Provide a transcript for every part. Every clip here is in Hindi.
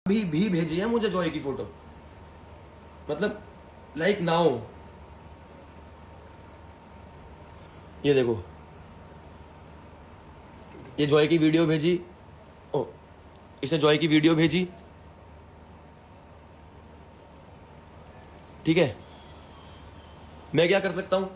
भी भेजी है मुझे जॉय की फोटो, मतलब लाइक नाउ ये देखो, ये जॉय की वीडियो भेजी। ओ, इसने जॉय की वीडियो भेजी, ठीक है। मैं क्या कर सकता हूं,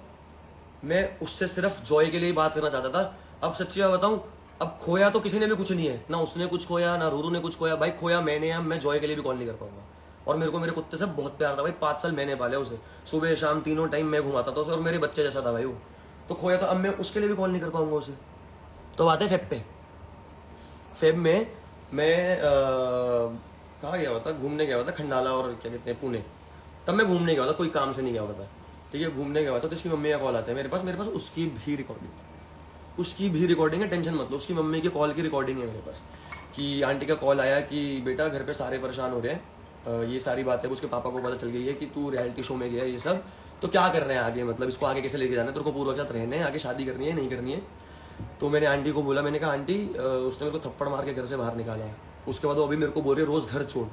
मैं उससे सिर्फ जॉय के लिए बात करना चाहता था। अब सच्ची बात बताऊं, अब खोया तो किसी ने भी कुछ नहीं है, ना उसने कुछ खोया ना रूरू ने कुछ खोया। भाई खोया मैंने, अब मैं जॉय के लिए भी कॉल नहीं कर पाऊंगा। और मेरे को मेरे कुत्ते से बहुत प्यार था भाई, 5 साल मैंने पाले उसे, सुबह शाम तीनों टाइम मैं घुमाता था उसे, और मेरे बच्चे जैसा था भाई वो। तो खोया तो अब मैं उसके लिए भी कॉल नहीं कर पाऊंगा उसे। तो बात है फेब पे। फेब में मैं कहाँ गया हुआ था, घूमने गया हुआ था, खंडाला और क्या कहते हैं पुणे। तब मैं घूमने गया हुआ था, कोई काम से नहीं गया हुआ था, ठीक है। घूमने गया हुआ था तो इसकी मम्मी का कॉल आता है मेरे पास उसकी भी रिकॉर्डिंग है, टेंशन मत लो। उसकी मम्मी के कॉल की रिकॉर्डिंग है मेरे पास कि आंटी का कॉल आया कि बेटा घर पे सारे परेशान हो रहे हैं, ये सारी बातें उसके पापा को पता चल गई है कि तू रियलिटी शो में गया है, ये सब तो क्या कर रहे हैं आगे, मतलब इसको आगे कैसे लेके जाना है, तेरे को पूर्व के साथ रहने, आगे शादी करनी है नहीं करनी है। तो मैंने आंटी को बोला, मैंने कहा आंटी उसने मेरे को थप्पड़ मार के घर से बाहर निकाला है। उसके बाद वो अभी मेरे को बोल रही है रोज घर छोड़।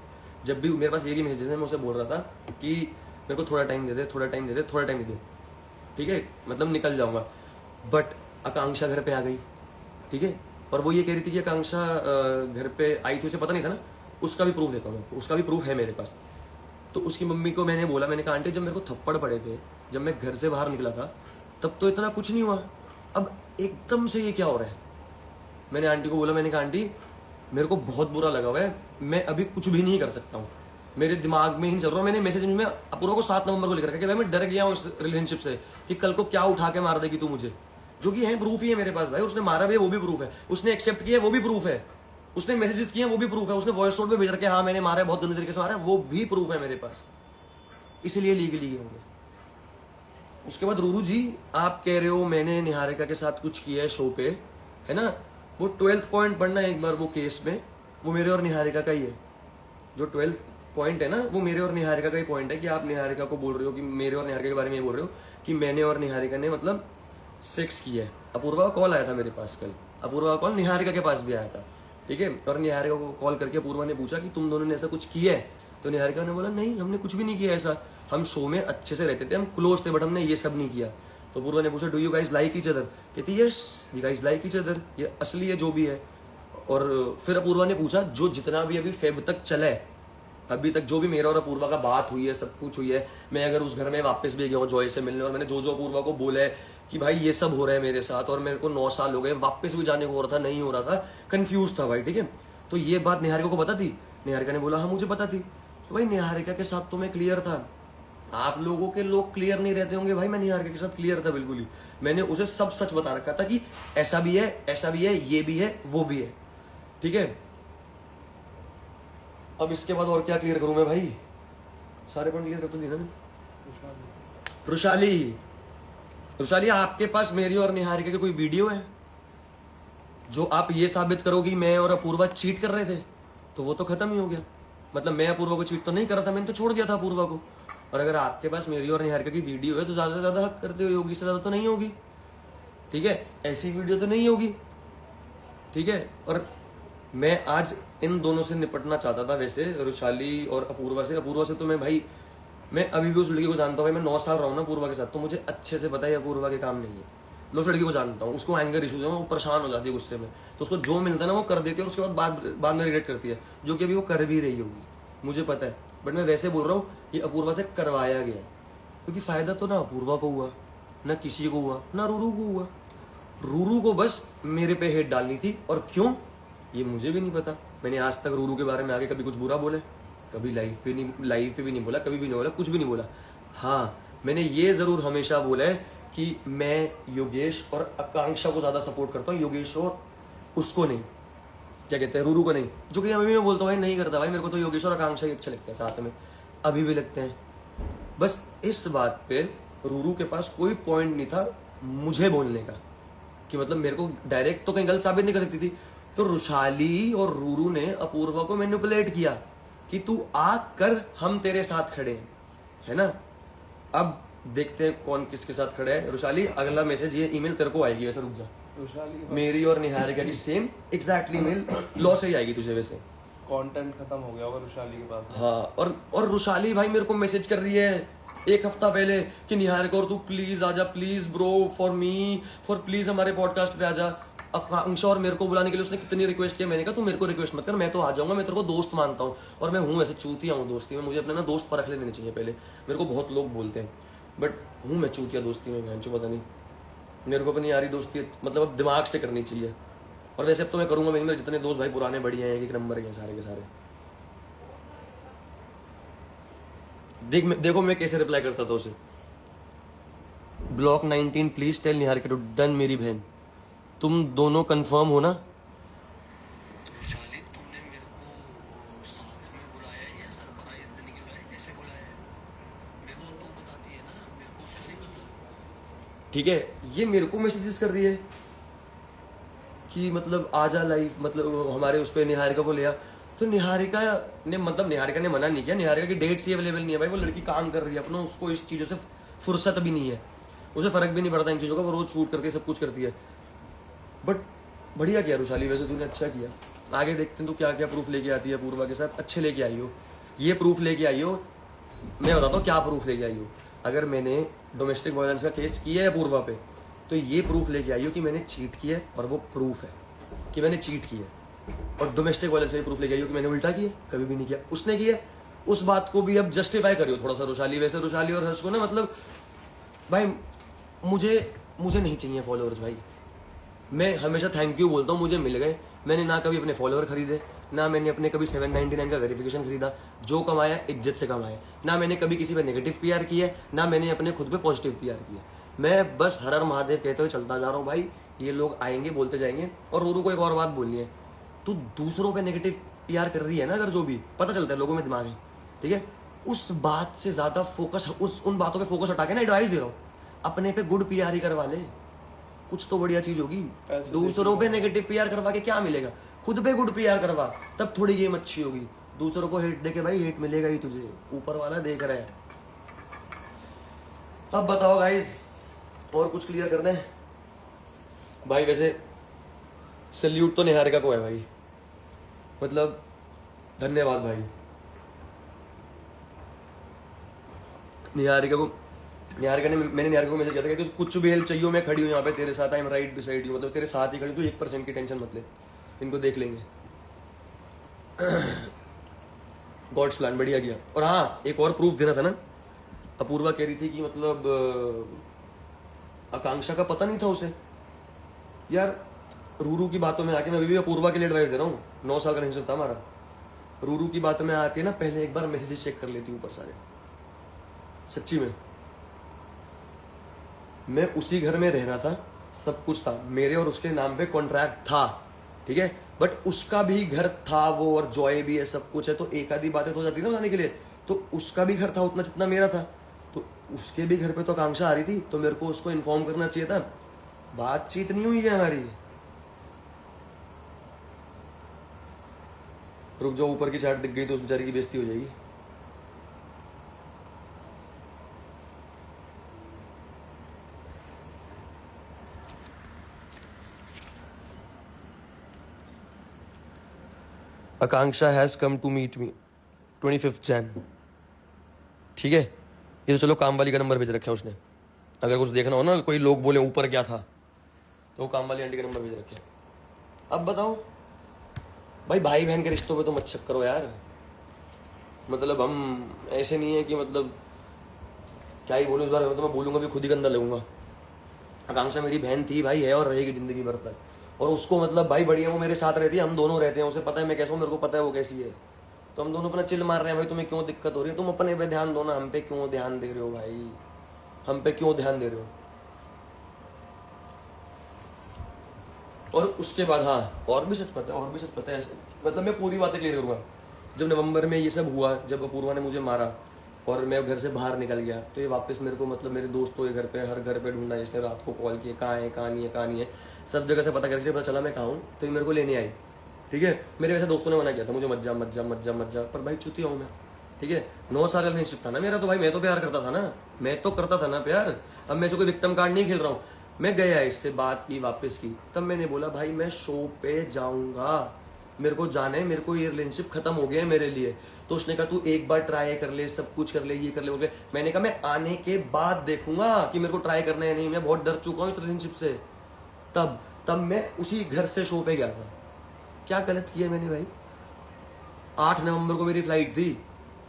जब भी मेरे पास ये भी मैसेजेस है, मैं उसे बोल रहा था कि मेरे को थोड़ा टाइम दे दे, थोड़ा टाइम दे दे, थोड़ा टाइम दे दे, ठीक है, मतलब निकल जाऊंगा। बट आकांक्षा घर पे आ गई, ठीक है। और वो ये कह रही थी कि आकांक्षा घर पे आई थी, उसे पता नहीं था ना। उसका भी प्रूफ देता हूँ, उसका भी प्रूफ है मेरे पास। तो उसकी मम्मी को मैंने बोला, मैंने कहा आंटी जब मेरे को थप्पड़ पड़े थे, जब मैं घर से बाहर निकला था, तब तो इतना कुछ नहीं हुआ, अब एकदम से ये क्या हो रहा है। मैंने आंटी को बोला, मैंने कहा आंटी मेरे को बहुत बुरा लगा हुआ है, मैं अभी कुछ भी नहीं कर सकता हूँ, मेरे दिमाग में ही चल रहा हूँ। मैंने मैसेज में अपूर्वा को 7 नवंबर को लिख रखा है कि भाई मैं डर गया हूँ इस रिलेशनशिप से कि कल को क्या उठा के मार देगी तू मुझे, जो कि है प्रूफ ही है मेरे पास भाई। उसने मारा भी है वो भी प्रूफ है, उसने एक्सेप्ट किया वो भी प्रूफ है, उसने मैसेजेस किए वो भी प्रूफ है, उसने वॉइस नोट में भेज रखे हाँ मैंने मारा है, बहुत गंदे तरीके से मारा है, वो भी प्रूफ है मेरे पास। इसलिए लीगली है वो। उसके बाद रूरू जी आप कह रहे हो मैंने निहारिका के साथ कुछ किया है शो पे, है ना। वो 12th पॉइंट पढ़ना है एक बार वो केस में, वो मेरे और निहारिका का ही है। जो 12th पॉइंट है ना, वो मेरे और निहारिका का ही पॉइंट है कि आप निहारिका को बोल रहे हो कि मेरे और निहारिका के बारे में ये बोल रहे हो कि मैंने और निहारिका ने मतलब सेक्स किया है। अपूर्वा का कॉल आया था मेरे पास कल, अपूर्वा का कॉल निहारिका के पास भी आया था, ठीक है। और निहारिका को कॉल करके अपूर्वा ने पूछा कि तुम दोनों ने ऐसा कुछ किया है, तो निहारिका ने बोला नहीं हमने कुछ भी नहीं किया ऐसा, हम शो में अच्छे से रहते थे, हम क्लोज थे, बट हमने ये सब नहीं किया। तो अपूर्वा ने पूछा do you guys like each other, कहती yes we guys like each other, ये असली है जो भी है। और फिर अपूर्वा ने पूछा जो जितना भी अभी फेब तक चला है, अभी तक जो भी मेरा और अपूर्वा का बात हुई है, सब कुछ हुई है, मैं अगर उस घर में वापस भी गया हूँ जॉय से मिलने, और मैंने जो जो अपूर्वा को बोला है कि भाई ये सब हो रहा है मेरे साथ, और मेरे को 9 साल हो गए, वापस भी जाने को हो रहा था, नहीं हो रहा था, कंफ्यूज था भाई, ठीक है। तो ये बात निहारिका को पता थी। निहारिका ने बोला हाँ मुझे पता थी। तो भाई निहारिका के साथ तो मैं क्लियर था, आप लोगों के लोग क्लियर नहीं रहते होंगे भाई, मैं निहारिका के साथ क्लियर था बिल्कुल ही। मैंने उसे सब सच बता रखा था कि ऐसा भी है, ऐसा भी है, ये भी है, वो भी है, ठीक है। अब इसके बाद और क्या क्लियर करूं मैं भाई, सारे पॉइंट क्लियर कर तो दिया ना। रुशाली, रुशाली आपके पास मेरी और निहारिका की कोई वीडियो है जो आप ये साबित करोगी मैं और अपूर्वा चीट कर रहे थे, तो वो तो खत्म ही हो गया। मतलब मैं अपूर्वा को चीट तो नहीं कर रहा था, मैंने तो छोड़ दिया था अपूर्वा को। और अगर आपके पास मेरी और निहारिका की वीडियो है तो ज्यादा से ज्यादा हक करते हुए होगी, इससे ज्यादा तो नहीं होगी, ठीक है। ऐसी वीडियो तो नहीं होगी, ठीक है। और मैं आज इन दोनों से निपटना चाहता था वैसे, रुशाली और अपूर्वा से। अपूर्वा से तो मैं भाई, मैं अभी भी उस लड़की को जानता हूँ भाई, मैं 9 साल रहा हूँ ना अपूर्वा के साथ, तो मुझे अच्छे से पता है अपूर्वा के काम नहीं है। मैं उस लड़की को जानता हूँ, उसको एंगर इशूज है, वो परेशान हो जाती है गुस्से में, तो उसको जो मिलता है ना वो कर देती है, और उसके बाद में रिग्रेट करती है, जो कि अभी वो कर भी रही होगी, मुझे पता है। बट मैं वैसे बोल रहा हूँ कि अपूर्वा से करवाया गया, क्योंकि फायदा तो ना अपूर्वा को हुआ, ना किसी को हुआ, ना रूरू को हुआ। रूरू को बस मेरे पे हेट डालनी थी, और क्यों ये मुझे भी नहीं पता। मैंने आज तक रूरू के बारे में आगे कभी कुछ बुरा बोले, कभी लाइफ पे भी नहीं बोला, कभी भी नहीं बोला, कुछ भी नहीं बोला। हाँ मैंने ये जरूर हमेशा बोला है कि मैं योगेश और आकांक्षा को ज्यादा सपोर्ट करता हूँ, योगेश और उसको नहीं, क्या कहते हैं, रूरू को नहीं। जो कि अभी मैं बोलता हूँ भाई नहीं करता भाई, मेरे को तो योगेश और आकांक्षा ही अच्छे लगते हैं साथ में, अभी भी लगते हैं। बस इस बात पे रूरू के पास कोई पॉइंट नहीं था मुझे बोलने का, कि मतलब मेरे को डायरेक्ट तो कहीं गलत साबित नहीं कर सकती थी। तो रुशाली और रूरू ने अपूर्वा को मैनिपुलेट किया कि तू आ कर, हम तेरे साथ खड़े हैं, है ना। अब देखते हैं कौन किसके साथ खड़े है। रुशाली अगला मैसेज, ये ईमेल तेरे को आएगी वैसे, रुक जा। मेरी और निहारिका की सेम एग्जैक्टली मेल लॉ से ही आएगी तुझे वैसे, कंटेंट खत्म हो गया होगा रुशाली के पास। हाँ, और रुशाली भाई मेरे को मैसेज कर रही है एक हफ्ता पहले कि निहारिक और तू प्लीज आजा, please bro, for me, for please हमारे पॉडकास्ट पे आजा। आकांक्षा और मेरे को बुलाने के लिए उसने कितनी रिक्वेस्ट किया। मैंने कहा तू मेरे को रिक्वेस्ट मत कर, मैं तो आ जाऊंगा, मैं तेरे को दोस्त मानता हूँ और मैं हूँ वैसे चूतिया हूँ दोस्ती में। मुझे अपने ना दोस्त परख लेने चाहिए पहले। मेरे को बहुत लोग बोलते हैं बट हूँ मैं चूतिया दोस्ती में, बहन चो पता नहीं। मेरे को अपनी यारी दोस्ती मतलब अब दिमाग से करनी चाहिए। और वैसे अब तो मैं करूंगा, मेरे जितने दोस्त भाई पुराने बढ़िया हैं, एक नंबर के सारे के सारे। देखो मैं कैसे रिप्लाई करता था उसे। Block 19 please tell Niharika to done. मेरी बहन तुम दोनों कंफर्म हो ना? शाली तुमने मेरे को साथ में बुलाया है या सरप्राइज देने के लिए कैसे बुलाया है? मेरे को तो बताती है ना, मेरे को शाली बता। ठीक है, ये मेरे को मैसेजेस कर रही है कि मतलब आजा लाइव, मतलब हमारे उस पर निहारिका को लिया। तो निहारिका ने मतलब निहारिका ने मना नहीं किया, निहारिका की डेट्स ही अवेलेबल नहीं है भाई। वो लड़की काम कर रही है अपना, उसको इस चीजों से फुर्सत भी नहीं है, उसे फर्क भी नहीं पड़ता इन चीजों का। वो रोज शूट करती है, सब कुछ करती है। बट बढ़िया किया रुशाली, वैसे तूने अच्छा किया। आगे देखते हैं तू क्या क्या प्रूफ लेके आती है पूर्वा के साथ। अच्छे लेके आई हो, ये प्रूफ लेके आई हो। मैं बताता हूँ क्या प्रूफ लेके आई हो। अगर मैंने डोमेस्टिक वायलेंस का केस किया है पूर्वा पे, तो ये प्रूफ लेके आई हो कि मैंने चीट किया है, और वो प्रूफ है कि मैंने चीट किया है। और डोमेस्टिक वायलेंस का प्रूफ लेके आई हो कि मैंने उल्टा किया, कभी भी नहीं किया, उसने किया। उस बात को भी अब जस्टिफाई करियो थोड़ा सा रुशाली। वैसे रुशाली और हर्ष को ना मतलब भाई मुझे नहीं चाहिए फॉलोअर्स भाई। मैं हमेशा थैंक यू बोलता हूँ, मुझे मिल गए। मैंने ना कभी अपने फॉलोअर खरीदे, ना मैंने अपने कभी 799 का वेरिफिकेशन खरीदा। जो कमाया इज्जत से कमाया। ना मैंने कभी किसी पे नेगेटिव पीआर किया, ना मैंने अपने खुद पे पॉजिटिव पीआर किया। मैं बस हर हर महादेव कहते हुए चलता जा रहा हूँ भाई। ये लोग आएंगे बोलते जाएंगे। और रूरू को एक और बात बोलनी है, तू दूसरों पे नेगेटिव पीआर कर रही है ना, अगर जो भी पता चलता है लोगों में दिमाग है, ठीक है, उस बात से ज्यादा फोकस उन बातों पे फोकस हटा के ना एडवाइस दे रहा हूँ, अपने पे गुड पीआर ही करवा ले, कुछ तो बढ़िया चीज होगी। दूसरों पे नेगेटिव पीआर करवा के क्या मिलेगा? खुद पे गुड पीआर करवा, तब थोड़ी गेम अच्छी होगी। दूसरों को हेट देके भाई हेट मिलेगा ही तुझे, ऊपर वाला देख रहा है। अब बताओ गाइस, और कुछ क्लियर करना है भाई? वैसे सल्यूट तो निहारिका को है भाई, मतलब धन्यवाद भाई निहारिका को। मैंने निहारिका को मैसेज किया था कि कुछ भी हेल्प चाहिए हो, मैं खड़ी हूँ यहाँ पे तेरे साथ, I am right beside you, मतलब तेरे साथ ही खड़ी हूँ, तू 1% की टेंशन मत ले, इनको देख लेंगे। गॉड्स प्लान बढ़िया किया। और हाँ, एक और प्रूफ देना था ना। अपूर्वा कह रही थी कि मतलब आकांक्षा का पता नहीं था उसे। यार रूरू की बातों में आके, मैं अभी भी अपूर्वा के लिए एडवाइस दे रहा हूँ, 9 साल का रिलेशन था हमारा। रूरू की बातों में आके ना पहले एक बार मैसेजेस चेक कर लेती ऊपर सारे। सच्ची में मैं उसी घर में रह रहा था, सब कुछ था, मेरे और उसके नाम पे कॉन्ट्रैक्ट था, ठीक है, बट उसका भी घर था वो, और जॉय भी है, सब कुछ है। तो एक आधी बातें तो हो जाती है ना बताने के लिए। तो उसका भी घर था उतना जितना मेरा था, तो उसके भी घर पे तो आकांक्षा आ रही थी, तो मेरे को उसको इन्फॉर्म करना चाहिए था। बातचीत नहीं हुई है हमारी। रुक जाओ, ऊपर की चाट दिख गई तो उस बेचारी की बेइज्जती हो जाएगी। Akanksha has come to meet me 25 जैन, ठीक है। ये तो चलो काम वाली का नंबर भेज रखे उसने, अगर कुछ देखना हो ना, कोई लोग बोले ऊपर क्या था, तो वो काम वाली आंटी का नंबर भेज रखे। अब बताओ भाई, भाई बहन के रिश्तों पे तो मत शक करो यार। मतलब हम ऐसे नहीं है कि मतलब क्या ही बोलूं इस बार, मतलब मैं बोलूंगा भी खुद ही गंदा लगूंगा। आकांक्षा मेरी बहन थी भाई, है और रहेगी जिंदगी भर तक। और उसको मतलब भाई बढ़िया, वो मेरे साथ रहती है, हम दोनों रहते हैं, उसे पता है मैं कैसा हूँ, मेरे को पता है वो कैसी है। तो हम दोनों अपना चिल मार रहे हैं भाई। तुम्हें क्यों दिक्कत हो रही है? तुम अपने पे ध्यान दो ना, हम पे क्यों ध्यान दे रहे हो भाई? हम पे क्यों ध्यान दे रहे हो? और उसके बाद हाँ, और भी सच पता है, मतलब मैं पूरी बातें क्लियर करूंगा। जब नवंबर में ये सब हुआ, जब अपूर्वा ने मुझे मारा और मैं घर से बाहर निकल गया, तो ये वापस मेरे को मतलब मेरे दोस्तों के घर पे, हर घर पे ढूंढा, जिसने रात को कॉल किया, कहाँ है कहाँ नहीं है, कहाँ नहीं है, सब जगह से पता करके पता चला मैं कहाँ हूँ, तो ये मेरे को लेने आई, ठीक है। मेरे वैसे दोस्तों ने मना किया था मुझे, मत जा, पर भाई चुतिया हूँ मैं, ठीक है। 9 साल का रिलेशनशिप था ना मेरा, तो भाई मैं तो प्यार करता था ना, मैं तो करता था ना प्यार। अब मैं से कोई विक्टिम कार्ड नहीं खेल रहा हूँ। मैं गया, इससे बात की, वापस की, तब मैंने बोला भाई मैं शो पे जाऊंगा, मेरे को जाना है, मेरे को ये रिलेशनशिप खत्म हो गया है मेरे लिए। तो उसने कहा तू एक बार ट्राई कर ले, सब कुछ कर ले, ये कर ले, वो कर ले। मैंने कहा मैं आने के बाद देखूंगा कि मेरे को ट्राई करना है नहीं, मैं बहुत डर चुका हूँ इस रिलेशनशिप से। तब मैं उसी घर से शो पे गया था। क्या गलत किया मैंने भाई? 8 नवंबर को मेरी फ्लाइट थी।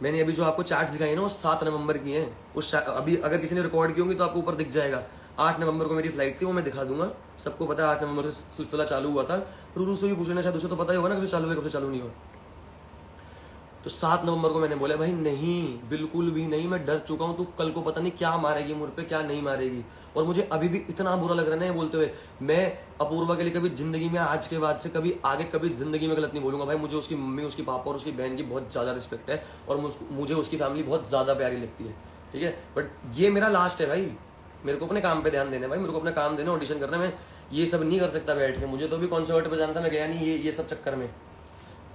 मैंने अभी जो आपको चार्ट्स दिखाई ना वो 7 नवंबर की हैं। उस अभी अगर किसी ने रिकॉर्ड की होंगी तो आपको ऊपर दिख जाएगा। 8 नवंबर को मेरी फ्लाइट थी, वो मैं दिखा दूंगा। सबको पता है 8 नवंबर से सिलसिला चालू हुआ था। रूरू से भी पूछ लेना, शायद उसे तो पता ही होगा ना कब से चालू है कब से चालू नहीं हुआ। तो 7 नवंबर को मैंने बोला भाई नहीं, बिल्कुल भी नहीं, मैं डर चुका हूं, तू कल को पता नहीं क्या मारेगी मुझ पे, क्या नहीं मारेगी। और मुझे अभी भी इतना बुरा लग रहा है ना ये बोलते हुए। मैं अपूर्वा के लिए कभी जिंदगी में, आज के बाद से कभी आगे कभी जिंदगी में गलत नहीं बोलूंगा भाई। मुझे उसकी मम्मी, उसकी पापा और उसकी बहन की बहुत ज्यादा रिस्पेक्ट है और मुझे उसकी फैमिली बहुत ज्यादा प्यारी लगती है, ठीक है। बट ये मेरा लास्ट है भाई, मेरे को अपने काम पे ध्यान देना है भाई, मेरे को अपना काम देना, ऑडिशन करना है। मैं ये सब नहीं कर सकता बैठ के। मुझे तो अभी कॉन्सर्ट पे जाना था, मैं गया नहीं ये सब चक्कर में।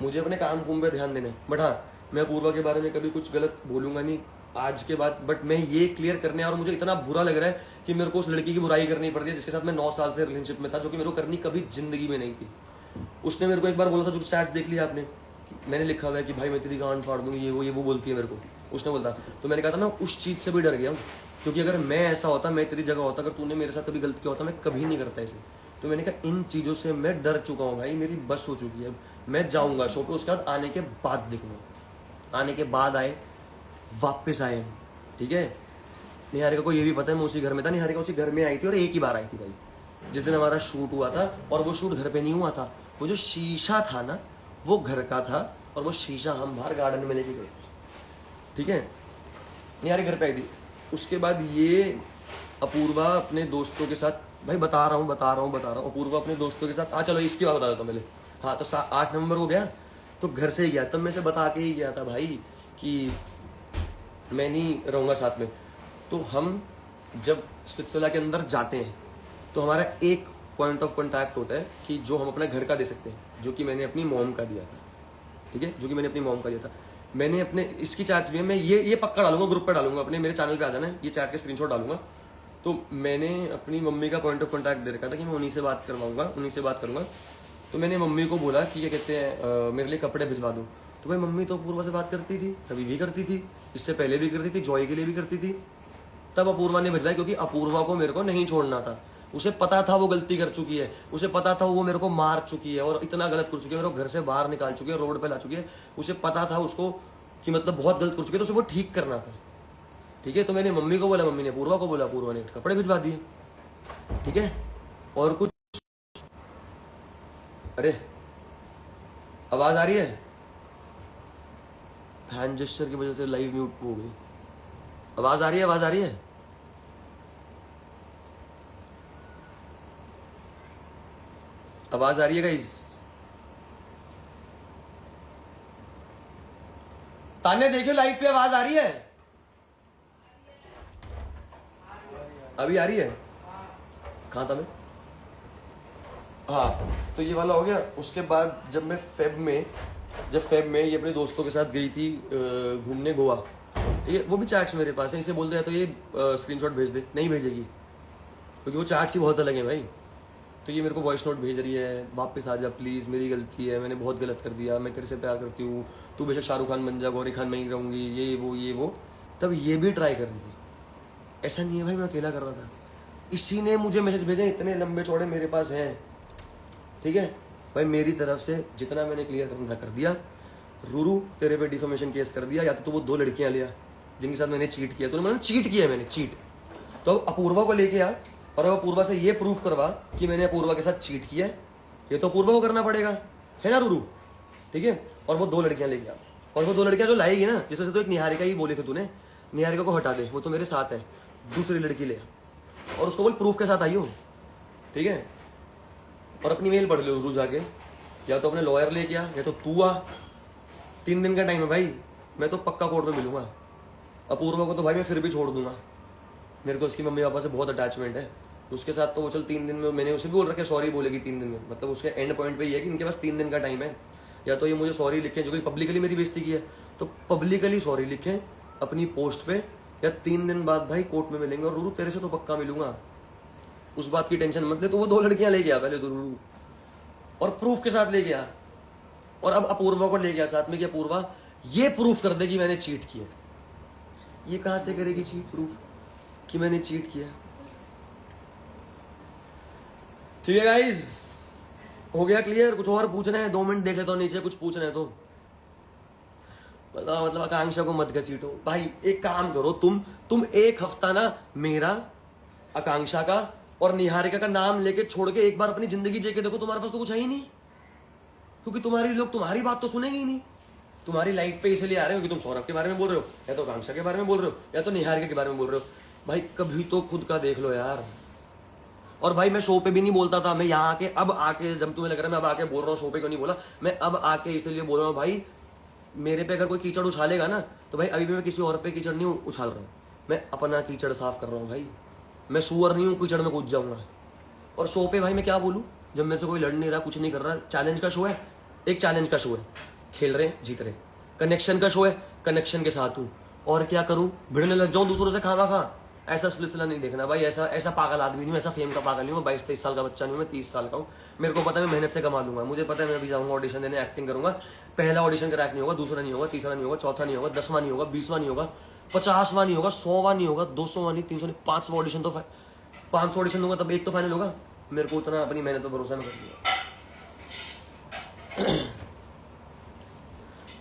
मुझे अपने काम कुम पे ध्यान देना है। बट हाँ, मैं अपूर्वा के बारे में कभी कुछ गलत बोलूंगा नहीं आज के बाद। बट मैं ये क्लियर करने, और मुझे इतना बुरा लग रहा है कि मेरे को उस लड़की की बुराई करनी पड़ रही है जिसके साथ मैं 9 साल से रिलेशनशिप में था, जो कि मेरे को करनी कभी जिंदगी में नहीं थी। उसने मेरे को एक बार बोला था, जो स्टैट्स देख लिया आपने, मैंने लिखा हुआ है कि भाई मैं तेरी गांड फाड़ दूंगी, ये वो बोलती है मेरे को, उसने बोलता। तो मैंने कहा था मैं उस चीज से भी डर गया हूँ, क्योंकि अगर मैं ऐसा होता, मैं तेरी जगह होता, अगर तूने मेरे साथ कभी गलत किया होता, मैं कभी नहीं करता इसे। तो मैंने कहा इन चीजों से मैं डर चुका हूँ भाई, मेरी बस हो चुकी है। मैं जाऊंगा शो पे, उसके बाद आने के बाद देखूंगा। आने के बाद आए, वापस आए, ठीक है। निहारिका को ये भी पता है मैं उसी घर में था। निहारिका उसी घर में आई थी और एक ही बार आई थी भाई, जिस दिन हमारा शूट हुआ था। और वो शूट घर पे नहीं हुआ था, वो जो शीशा था ना वो घर का था, और वो शीशा हम बाहर गार्डन में लेके गए, ठीक है। निहारिका घर पे आई थी। उसके बाद ये अपूर्वा अपने दोस्तों के साथ, भाई बता रहा हूँ, अपूर्वा अपने दोस्तों के साथ, चलो इसकी बात बता देता हूँ पहले। हाँ, तो 8 नवंबर को गया, तो घर से ही गया, तब मैं से बता के ही गया था भाई कि मैं नहीं रहूंगा साथ में। तो हम जब स्पिट्सविला के अंदर जाते हैं तो हमारा एक पॉइंट ऑफ कॉन्टैक्ट होता है कि जो हम अपने घर का दे सकते हैं, जो कि मैंने अपनी मॉम का दिया था, ठीक है, जो कि मैंने अपनी मॉम का दिया था। मैंने अपने इसकी चैट्स भी है, मैं ये पक्का डालूंगा, ग्रुप पे डालूंगा, अपने मेरे चैनल पे आ जाना है, ये चैट के स्क्रीनशॉट डालूंगा। तो मैंने अपनी मम्मी का पॉइंट ऑफ कॉन्टैक्ट दे रखा था कि मैं उन्हीं से बात करवाऊंगा, उन्हीं से बात करूंगा। तो मैंने मम्मी को बोला कि क्या कहते हैं मेरे लिए कपड़े भिजवा दो। तो भाई मम्मी तो अपूर्वा से बात करती थी, कभी भी करती थी, इससे पहले भी करती थी, जॉय के लिए भी करती थी। तब अपूर्वा ने भिजवाई, क्योंकि अपूर्वा को मेरे को नहीं छोड़ना था। उसे पता था वो गलती कर चुकी है, उसे पता था वो मेरे को मार चुकी है और इतना गलत कर चुकी है, मेरे को घर से बाहर निकाल चुकी है, रोड पे ला चुकी है। उसे पता था उसको कि मतलब बहुत गलत कर चुकी है, तो उसे वो ठीक करना था, ठीक है। तो मैंने मम्मी को बोला, मम्मी ने अपूर्वा को बोला, अपूर्वा ने कपड़े भिजवा दिए, ठीक है। और कुछ, अरे आवाज आ रही है? हैंड जेस्चर की वजह से लाइव म्यूट हो गई। आवाज आ रही है? आवाज आ रही है? आवाज आ रही है गाइस? ताने देखियो लाइव पे आवाज आ रही है? अभी आ रही है? कहां था मैं? हाँ, तो ये वाला हो गया। उसके बाद जब फेब में ये अपने दोस्तों के साथ गई थी घूमने गोवा, ठीक है, वो भी चैट्स मेरे पास है। इसे बोल रहे हैं तो ये स्क्रीनशॉट भेज दे, नहीं भेजेगी क्योंकि वो चैट्स ही बहुत अलग है भाई। तो ये मेरे को वॉइस नोट भेज रही है, वापस आ जा प्लीज, मेरी गलती है, मैंने बहुत गलत कर दिया, मैं तेरे से प्यार करती हूँ, तू बेशक शाहरुख खान बन जा, गौरी खान में ही रहूंगी, ये वो। तब ये भी ट्राई कर रही थी। ऐसा नहीं है भाई मैं अकेला कर रहा था, इसी ने मुझे मैसेज भेजे, इतने लंबे चौड़े मेरे पास हैं, ठीक है भाई। मेरी तरफ से जितना मैंने क्लियर करना था कर दिया। रूरू तेरे पे डिफेमेशन केस कर दिया, या तो वो 2 लड़कियां लिया जिनके साथ मैंने चीट किया, तूने मैंने चीट किया, मैंने चीट। तो अब अपूर्वा को लेके आ और अब अपूर्वा से ये प्रूफ करवा कि मैंने अपूर्वा के साथ चीट किया है। ये तो अपूर्वा को करना पड़ेगा, है ना रूरू, ठीक है। और वो 2 लड़कियां लेके आ, और वो 2 लड़कियां जो लाएगी ना, जिसमें से तो एक निहारिका ही बोले थे तूने, निहारिका को हटा दे, वो तो मेरे साथ है, दूसरी लड़की ले और उसको बोल प्रूफ के साथ आई हो, ठीक है। और अपनी मेल पढ़ लो रूरू जाके, या तो अपने लॉयर लेके आ, या तो तू आ। 3 दिन का टाइम है भाई, मैं तो पक्का कोर्ट में मिलूंगा। अपूर्वा को तो भाई मैं फिर भी छोड़ दूंगा, मेरे को उसकी मम्मी पापा से बहुत अटैचमेंट है। उसके साथ तो वो चल 3 दिन में, मैंने उसे भी बोल रखा है सॉरी बोलेगी 3 दिन में, मतलब उसके एंड पॉइंट पे ये है कि इनके पास 3 दिन का टाइम है। या तो ये मुझे सॉरी लिखें, जो कि पब्लिकली मेरी बेइज्जती की है, तो पब्लिकली सॉरी लिखें अपनी पोस्ट पे, या 3 दिन बाद भाई कोर्ट में मिलेंगे। और रूरू तेरे से तो पक्का मिलूंगा, उस बात की टेंशन मत ले। तो वो 2 लड़कियां ले गया पहले तो रूरू, और प्रूफ के साथ ले गया। और अब अपूर्वा को ले गया साथ में कि अपूर्वा ये प्रूफ कर दे कि मैंने चीट किया। ये कहां से करेगी चीट प्रूफ कि मैंने चीट किया? ठीक है गाइस, हो गया क्लियर? कुछ और पूछना है? 2 मिनट देख लेता हूं नीचे, कुछ पूछना है तो बताओ। मतलब आकांक्षा को मत घसीटो भाई, एक काम करो तुम 1 हफ्ता ना मेरा, आकांक्षा का और निहारिका का नाम लेके छोड़ के एक बार अपनी जिंदगी जी के देखो, तुम्हारे पास तो कुछ है ही नहीं, क्योंकि तुम्हारी लोग तुम्हारी बात तो सुनेंगे ही नहीं। तुम्हारी लाइफ पे इसलिए आ रहे हो कि तुम सौरभ के बारे में बोल रहे हो, या तो आकांक्षा के बारे में बोल रहे हो, या तो निहारिका के बारे में बोल रहे हो। भाई कभी तो खुद का देख लो यार। और भाई मैं शो पे भी नहीं बोलता था, मैं यहाँ आके अब आके जब तुम्हें लग रहा है मैं अब आके बोल रहा हूँ, शो पे क्यों नहीं बोला, मैं अब आके इसलिए बोल रहा हूँ भाई, मेरे पे अगर कोई कीचड़ उछालेगा ना तो भाई अभी भी मैं किसी और पे कीचड़ नहीं उछाल रहा हूँ, मैं अपना कीचड़ साफ कर रहा हूँ भाई। मैं सुअर नहीं हूँ कीचड़ में कूद जाऊंगा। और शो पे भाई मैं क्या बोलूँ जब मेरे से कोई लड़ नहीं रहा, कुछ नहीं कर रहा। चैलेंज का शो है, एक चैलेंज का शो है, खेल रहे जीत रहे। कनेक्शन का शो है, कनेक्शन के साथ हूँ, और क्या करूँ, भिड़ने लग जाऊँ दूसरों से खाना खा, ऐसा सिलसिला नहीं देखना भाई। ऐसा पागल आदमी नहीं हूँ, ऐसा फेम का पागल नहीं हूँ। 22-23 साल का बच्चा नहीं हूँ, मैं 30 साल का हूँ। मेरे को पता है मैं मेहनत से कमा लूंगा, मुझे पता है मैं अभी जाऊंगा ऑडिशन देने, एक्टिंग करूंगा। पहला ऑडिशन क्रैक नहीं होगा, दूसरा नहीं होगा, तीसरा नहीं होगा, चौथा नहीं होगा, 10वां नहीं होगा, 20वां नहीं होगा, 50वां नहीं होगा, 100वां नहीं होगा, 200वां नहीं, 300 नहीं, 500 ऑडिशन तो 500 ऑडिशन दूंगा तब एक तो फाइनल होगा। मेरे को उतना अपनी मेहनत पर भरोसा मैं कर दूंगा।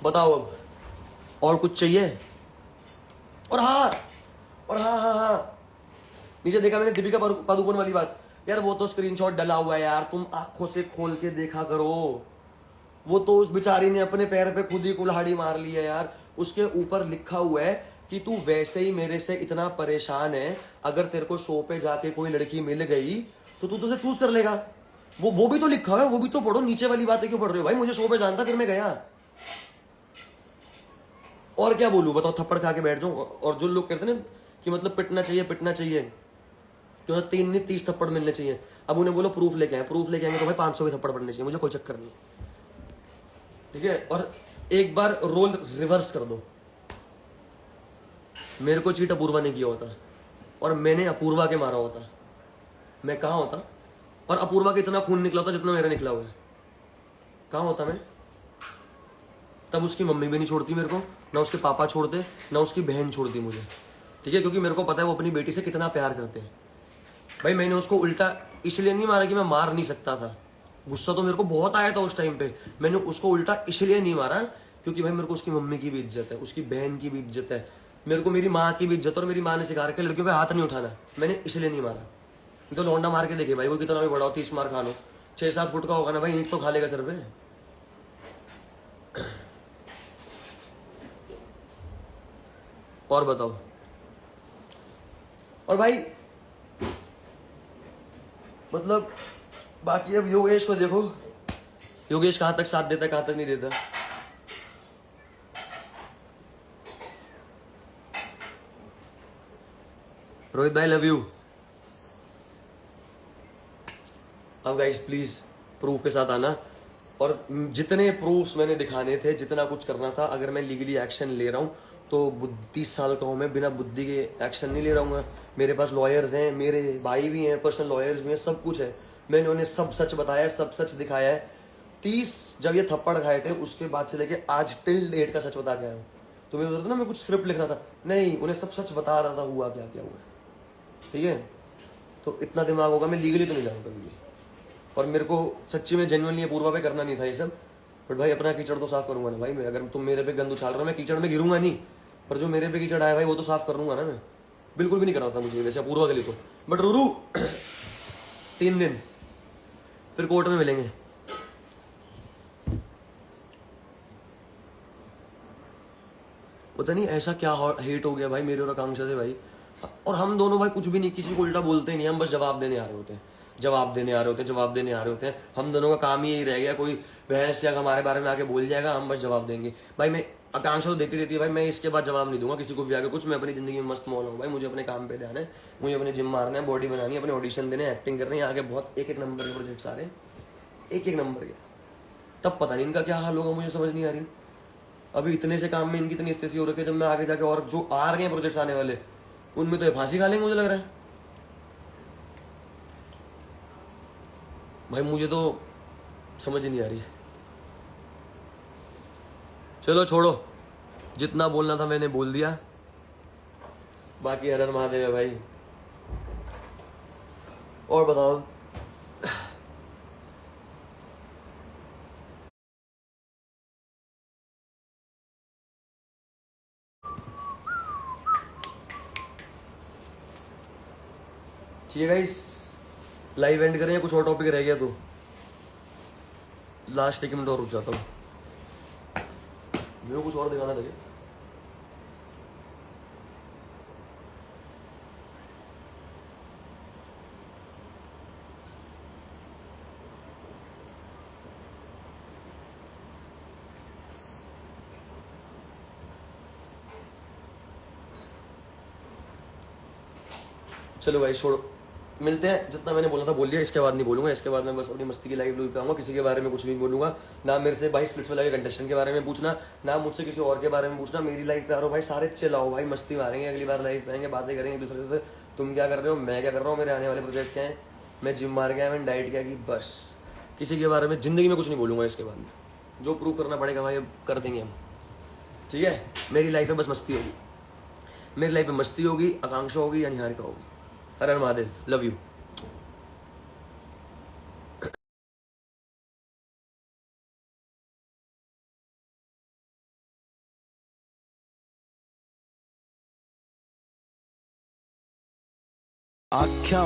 बताओ अब और कुछ चाहिए? और हाँ नीचे देखा मैंने दीपिका पादुकोण वाली बात यार, वो तो स्क्रीनशॉट डला हुआ है यार, तुम आंखों से खोल के देखा करो। वो तो उस बेचारी ने अपने पैर पे खुद ही कुल्हाड़ी मार ली है यार। उसके ऊपर लिखा हुआ है कि तू वैसे ही मेरे से इतना परेशान है, अगर तेरे को शो पे जाके कोई लड़की मिल गई तो तू तुझे चूज कर लेगा। वो भी तो लिखा हुआ है, वो भी तो पढ़ो। नीचे वाली बातें क्यों पढ़ रहे हो भाई? मुझे शो पे जानता फिर मैं गया। और क्या बोलूं बताओ, थप्पड़ खा के बैठ जाऊं? और जो लोग कहते हैं ना कि मतलब पिटना चाहिए क्यों, 3 नहीं 30 थप्पड़ मिलने चाहिए। अब उन्हें बोलो प्रूफ लेके आए, प्रूफ लेके आएंगे तो भाई 500 के थप्पड़ पड़ने चाहिए, मुझे कोई चक्कर नहीं, ठीक है। और एक बार रोल रिवर्स कर दो, मेरे को चीट अपूर्वा ने किया होता और मैंने अपूर्वा के मारा होता, मैं कहां होता? और अपूर्वा का इतना खून निकला होता जितना मेरा निकला हुआ है, कहां होता मैं? तब उसकी मम्मी भी नहीं छोड़ती मेरे को, ना उसके पापा छोड़ते, ना उसकी बहन छोड़ती मुझे, ठीक है, क्योंकि मेरे को पता है वो अपनी बेटी से कितना प्यार करते हैं। भाई मैंने उसको उल्टा इसलिए नहीं मारा कि मैं मार नहीं सकता था, गुस्सा तो मेरे को बहुत आया था उस टाइम पे। मैंने उसको उल्टा इसलिए नहीं मारा क्योंकि भाई मेरे को उसकी मम्मी की भी इज्जत है, उसकी बहन की भी इज्जत है, मेरे को मेरी माँ की भी इज्जत, और मेरी माँ ने सिखा रखा है लड़कियों पे हाथ नहीं उठाना। मैंने इसलिए नहीं मारा। तो लौंडा मार के देखे भाई, वो कितना भी बड़ा हो, 30 मार खा लो, 6-7 फुट का होगा ना भाई, ईंट तो खा लेगा सर पे। और बताओ। और भाई मतलब बाकी अब योगेश को देखो, योगेश कहां तक साथ देता है, कहां तक नहीं देता। रोहित भाई लव यू। अब गाइस प्लीज प्रूफ के साथ आना, और जितने प्रूफ्स मैंने दिखाने थे, जितना कुछ करना था, अगर मैं लीगली एक्शन ले रहा हूँ तो 30 साल का हूं मैं, बिना बुद्धि के एक्शन नहीं ले रहा हूँ। मेरे पास लॉयर्स हैं, मेरे भाई भी हैं, पर्सनल लॉयर्स भी हैं, सब कुछ है। मैंने उन्हें सब सच बताया है, सब सच दिखाया है। 30 जब ये थप्पड़ खाए थे उसके बाद से लेके आज टिल डेट का सच बता के आया हूँ। तुम्हें बोल रहा था ना मैं कुछ स्क्रिप्ट लिख रहा था, नहीं, उन्हें सब सच बता रहा था हुआ क्या क्या हुआ, ठीक है। तो इतना दिमाग होगा, मैं लीगली तो नहीं जाऊँगा कभी भी। और मेरे को सच्ची में जेन्युइनली अपूर्वा पे करना नहीं था ये सब, बट भाई अपना कीचड़ तो साफ करूंगा ना भाई मैं। अगर तुम मेरे पे गंद उछाल रहे हो, मैं कीचड़ में गिरूंगा नहीं, पर जो मेरे पे कीचड़ आया भाई वो तो साफ कर लूंगा ना मैं। बिल्कुल भी नहीं करा था मुझे वैसे अपूर्वा के लिए तो, बट रूरू 3 दिन फिर कोर्ट में मिलेंगे। पता नहीं ऐसा क्या हेट हो गया भाई मेरे और आकांक्षा से भाई। और हम दोनों भाई कुछ भी नहीं, किसी को उल्टा बोलते नहीं, हम बस जवाब देने आ रहे होते हैं, जवाब देने आ रहे होते हैं। हम दोनों का काम ही यही रह गया, कोई बहस या हमारे बारे में आके बोल जाएगा, हम बस जवाब देंगे। भाई मैं आकांक्षा तो देती रहती है भाई, मैं इसके बाद जवाब नहीं दूंगा किसी को भी आगे कुछ। मैं अपनी जिंदगी में मस्त मौन हूँ भाई, मुझे अपने काम पे ध्यान है, मुझे अपने जिम मारना है, बॉडी बनानी है, अपने ऑडिशन देने, एक्टिंग करनी है, आगे बहुत एक नंबर के प्रोजेक्ट्स आ रहे हैं, एक नंबर के। तब पता नहीं इनका क्या हाल होगा, मुझे समझ नहीं आ रही। अभी इतने से काम में इनकी इतनी स्थिति हो रखी है, जब मैं आगे जाके और जो आ रहे हैं प्रोजेक्ट्स आने वाले, उनमें तो ये फांसी खा लेंगे मुझे लग रहा है भाई। मुझे तो समझ ही नहीं आ रही है। चलो छोड़ो, जितना बोलना था मैंने बोल दिया। बाकी हर हर महादेव है भाई। और बताओ। ठीक है गाइस, लाइव एंड करें या कुछ और टॉपिक रह गया तो? लास्ट 1 मिनट और रुक जाता हूँ, मेरे को कुछ और दिखाना था क्या? चलो भाई छोड़ो, मिलते हैं। जितना मैंने बोला था बोल दिया, इसके बाद नहीं बोलूंगा। इसके बाद मैं बस अपनी मस्ती की लाइव लूप पे आऊंगा, किसी के बारे में कुछ नहीं बोलूंगा। ना मेरे से भाई स्प्लिट्स वाले कंटेस्टेंट के बारे में पूछना, ना मुझसे किसी और के बारे में पूछना। मेरी लाइफ पे आ रहा हो भाई, सारे चिल्लाओ भाई, मस्ती मारेंगे, अगली बार लाइव पे आएंगे, बातें करेंगे एक दूसरे से। तुम क्या कर रहे हो, मैं क्या कर रहा हूँ, मेरे आने वाले प्रोजेक्ट क्या है, मैं जिम मार गया, मैंने डाइट क्या की, बस। किसी के बारे में जिंदगी में कुछ नहीं बोलूंगा इसके बाद में। जो प्रूव करना पड़ेगा भाई अब कर देंगे हम, ठीक है। मेरी लाइफ में बस मस्ती होगी, मेरी लाइफ में मस्ती होगी, आकांक्षा होगी या निहारिका होगी। हर हर महादेव, लव यू। आख्या